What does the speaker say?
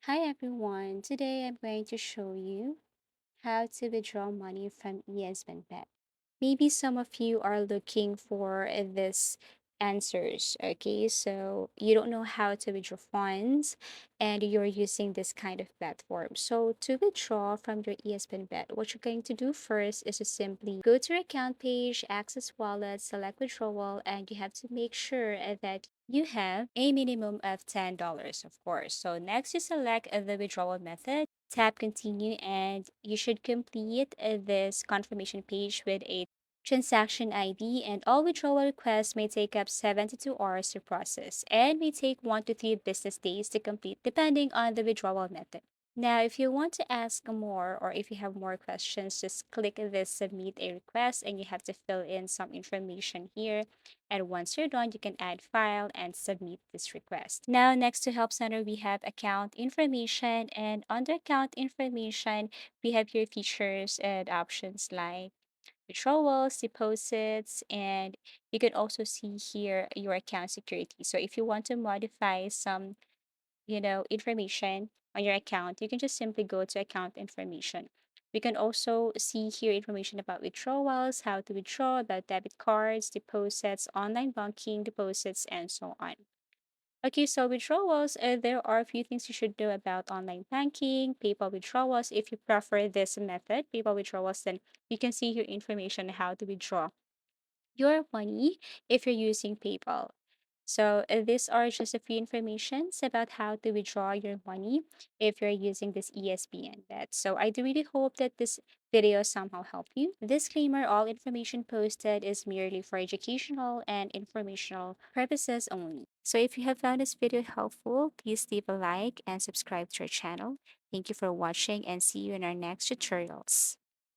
Hi everyone, today I'm going to show you how to withdraw money from Espn. Maybe some of you are looking for this answers, okay? So you don't know how to withdraw funds and you're using this kind of platform. So to withdraw from your Espn, what you're going to do first is to simply go to your account page, access wallet, select withdrawal, and you have to make sure that you have a minimum of $10, of course. So next you select the withdrawal method, tap continue, and you should complete this confirmation page with a transaction ID, and all withdrawal requests may take up 72 hours to process and may take 1 to 3 business days to complete depending on the withdrawal method. Now, if you want to ask more or if you have more questions, just click this submit a request and you have to fill in some information here. And once you're done, you can add file and submit this request. Now, next to Help Center, we have account information, and under account information, we have here features and options like withdrawals, deposits, and you can also see here your account security. So if you want to modify some, information on your account, you can just simply go to account information. We can also see here information about withdrawals, how to withdraw, about debit cards, deposits, online banking, deposits, and so on. Okay, so withdrawals, there are a few things you should know about online banking, PayPal withdrawals. If you prefer this method, PayPal withdrawals, then you can see your information on how to withdraw your money if you're using PayPal. So these are just a few informations about how to withdraw your money if you're using this ESPN bet. So I do really hope that this video somehow helped you. Disclaimer, all information posted is merely for educational and informational purposes only. So if you have found this video helpful, please leave a like and subscribe to our channel. Thank you for watching and see you in our next tutorials.